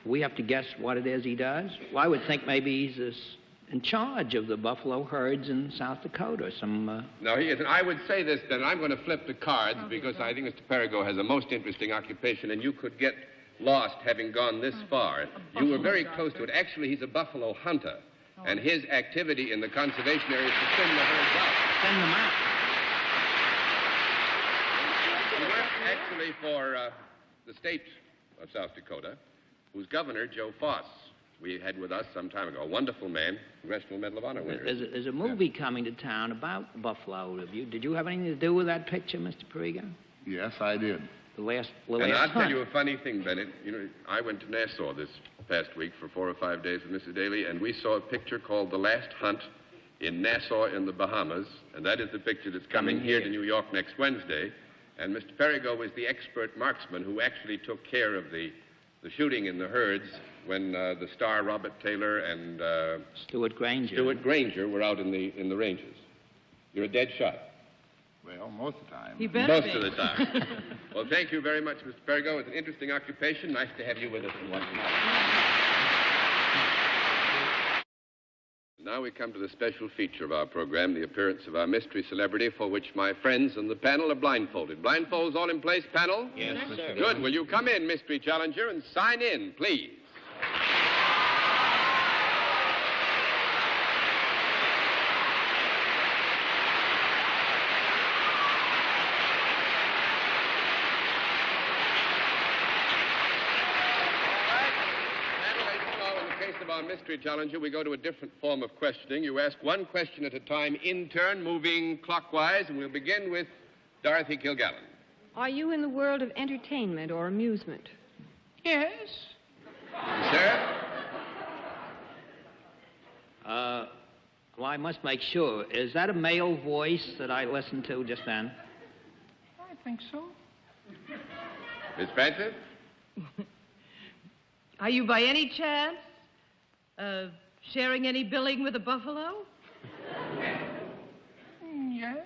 We have to guess what it is he does? Well, I would think maybe he's in charge of the buffalo herds in South Dakota or some... No, he isn't. I would say this, then. I'm going to flip the cards because I think Mr. Perigo has a most interesting occupation, and you could get lost having gone this far. You were very close to it. Actually, he's a buffalo hunter, and his activity in the conservation area is to send the herds out. Send them out. He worked actually for the state of South Dakota, whose governor, Joe Foss, we had with us some time ago. A wonderful man, Congressional Medal of Honor winner. There's a movie coming to town about buffalo. Did you have anything to do with that picture, Mr. Perigo? Yes, I did. The last And I'll tell hunt. you a funny thing, Bennett. You know, I went to Nassau this past week for 4 or 5 days with Mrs. Daly, and we saw a picture called The Last Hunt in Nassau in the Bahamas, and that is the picture that's coming here to New York next Wednesday. And Mr. Perigo was the expert marksman who actually took care of the shooting in the herds when the star Robert Taylor and Stuart Granger. Stuart Granger were out in the ranges. You're a dead shot. Well, most of the time. He better Most be. of the time. Well, thank you very much, Mr. Perigo. It's an interesting occupation. Nice to have you with us once more. Now we come to the special feature of our program, the appearance of our mystery celebrity, for which my friends on the panel are blindfolded. Blindfolds all in place, panel? Yes, sir. Good. Will you come in, mystery challenger, and sign in, please? Our mystery challenger, we go to a different form of questioning. You ask one question at a time in turn, moving clockwise, and we'll begin with Dorothy Kilgallen. Are you in the world of entertainment or amusement? Yes. Sir? Well, I must make sure. Is that a male voice that I listened to just then? I think so. Miss Francis? Are you by any chance sharing any billing with a buffalo? Yes.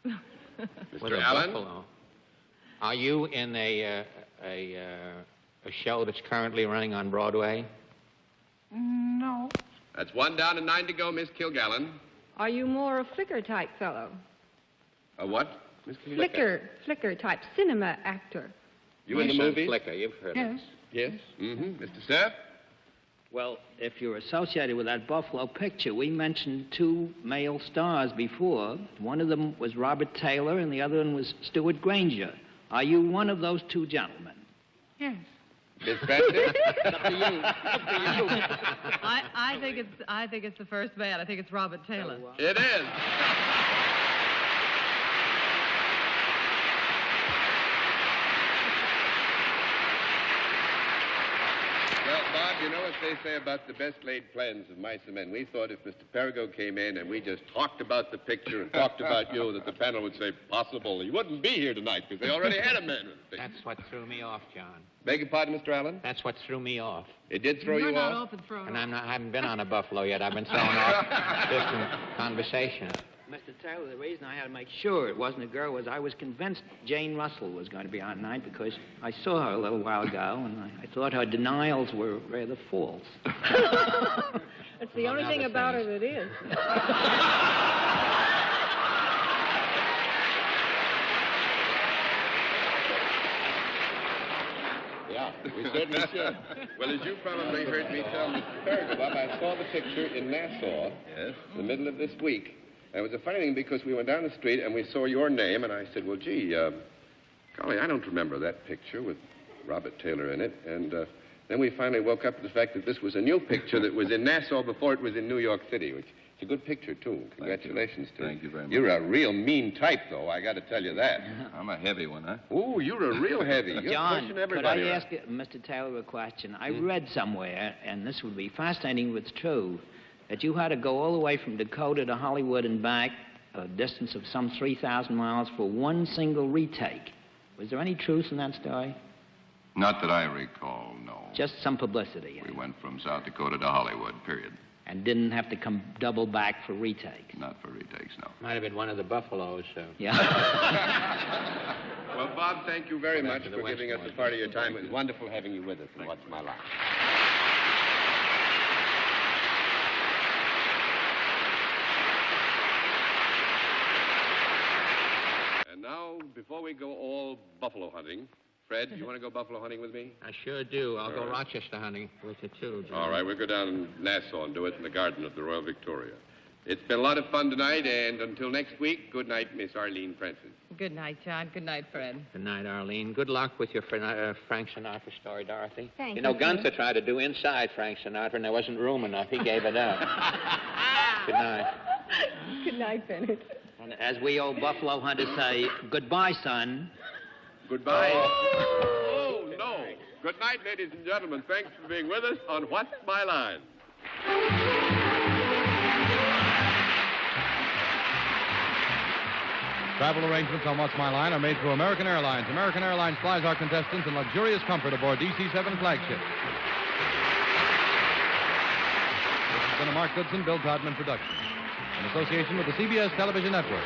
Mr. Allen? Buffalo. Are you in a show that's currently running on Broadway? No. That's 1 down and 9 to go, Miss Kilgallen. Are you more a flicker type fellow? A what, Miss Kilgallen? Flicker type cinema actor. You in the movie? Flicker, you've heard Yes. Yes. Mm-hmm. Mr. Cerf? Well, if you're associated with that buffalo picture, we mentioned 2 male stars before. One of them was Robert Taylor, and the other one was Stuart Granger. Are you one of those 2 gentlemen? Yes. Miss Francis? Up to you. Up to you. I think it's the first man. I think it's Robert Taylor. It is. Well, Bob, you know what they say about the best laid plans of mice and men. We thought if Mr. Perigo came in and we just talked about the picture and talked about you, that the panel would say, possible. He wouldn't be here tonight because they already had a man with the picture. That's what threw me off, John. Beg your pardon, Mr. Allen? That's what threw me off. It did throw You're you not off? off and thrown And off. I haven't been on a buffalo yet. I've been thrown off just in conversation. Mr. Taylor, the reason I had to make sure it wasn't a girl was I was convinced Jane Russell was going to be on tonight because I saw her a little while ago, and I thought her denials were rather false. That's the only thing about her that is. Yeah, we certainly should. Well, as you probably heard me tell Mr. Perigo, Bob, I saw the picture in Nassau in the middle of this week. And it was a funny thing because we went down the street and we saw your name, and I said, well, gee, golly, I don't remember that picture with Robert Taylor in it. And then we finally woke up to the fact that this was a new picture that was in Nassau before it was in New York City, which it's a good picture, too. Congratulations to you. Thank you very much. You're a real mean type, though, I got to tell you that. I'm a heavy one, huh? Oh, you're a real heavy. You're John, pushing could everybody I around. ask Mr. Taylor a question? I read somewhere, and this would be fascinating if it's true, that you had to go all the way from Dakota to Hollywood and back, a distance of some 3,000 miles, for one single retake. Was there any truth in that story? Not that I recall, no. Just some publicity. We went from South Dakota to Hollywood, period. And didn't have to come double back for retake. Not for retakes, no. Might have been one of the buffaloes. Yeah. Well, Bob, thank you very Go back much to the for giving us a Westmore. part of your time. It was wonderful having you with us, and what's my life. before we go all buffalo hunting, Fred, you want to go buffalo hunting with me? I sure do. I'll go right. Rochester hunting with you, too, John. All right, we'll go down to Nassau and do it in the garden of the Royal Victoria. It's been a lot of fun tonight, and until next week, good night, Miss Arlene Francis. Good night, John. Good night, Fred. Good night, Arlene. Good luck with your Frank Sinatra story, Dorothy. Thank You know, you, Gunther tried to do inside Frank Sinatra, and there wasn't room enough. He gave it up. Good night. Good night, Bennett. And as we old buffalo hunters say, goodbye, son. Goodbye. Oh, no. Good night, ladies and gentlemen. Thanks for being with us on What's My Line. Travel arrangements on What's My Line are made through American Airlines. American Airlines flies our contestants in luxurious comfort aboard DC-7 flagship. This has been a Mark Goodson, Bill Todman production in association with the CBS Television Network.